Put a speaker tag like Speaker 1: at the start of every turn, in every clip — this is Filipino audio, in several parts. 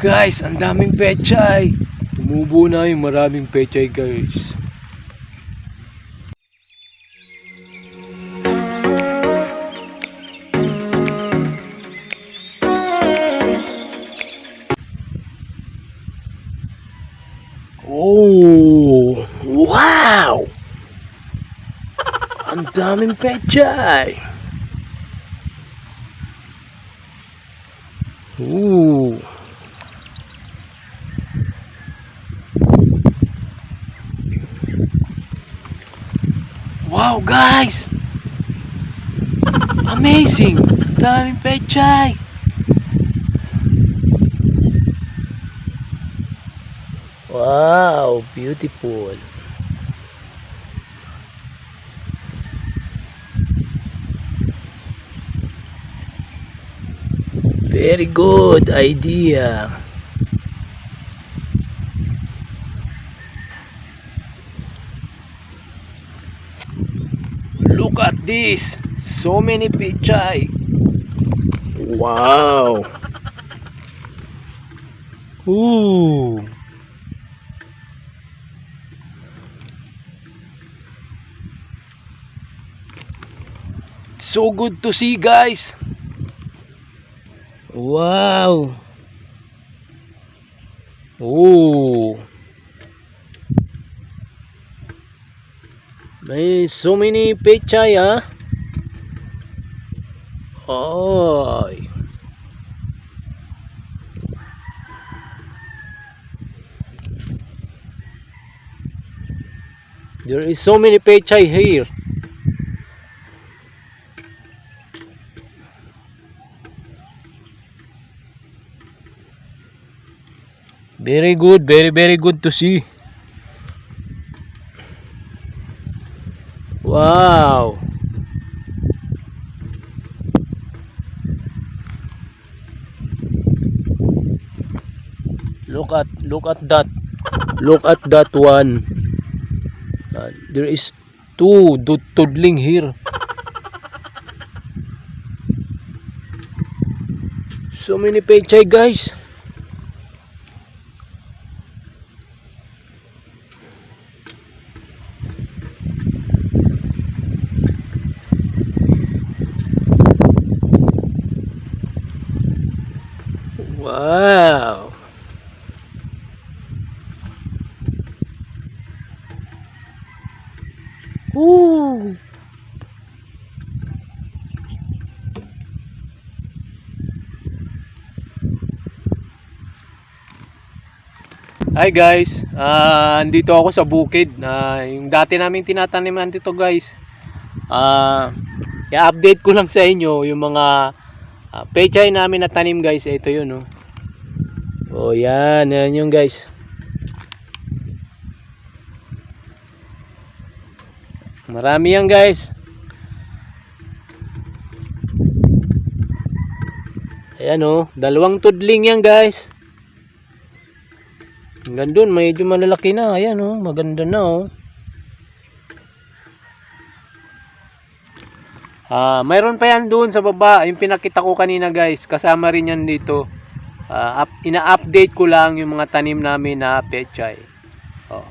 Speaker 1: Guys, ang daming petchay. Tumubo na yung maraming petchay, guys. Oh, wow! Ang daming petchay. Ooh. Wow, guys! Amazing! Ang daming petchay. Wow, beautiful. Very good idea. Look at this. So many petchay. Wow. Ooh. So good to see, guys. Wow. Oh. May so many petchay, ah. Oh. There is so many petchay here. Very good, very good to see. Wow. Look at that. Look at that one. There is two toddling here. So many petchay, guys. Wow. Ooh. Hi guys, andito ako sa bukid. Yung dati namin tinataniman dito, guys. I-update ko lang sa inyo yung mga petchay namin na tanim, guys. Ito yun, oh. Oh, yan yung, guys. Marami yan, guys. Ayan, oh, dalawang tudling yan, guys. Hanggang dun, medyo malalaki na. Ayan, oh, maganda na, oh. Mayroon pa yan doon sa baba, yung pinakita ko kanina, guys. Kasama rin yan dito. Ina-update ko lang yung mga tanim namin na petchay.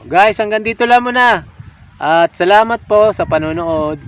Speaker 1: Guys, hanggang dito lang muna. At salamat po sa panonood.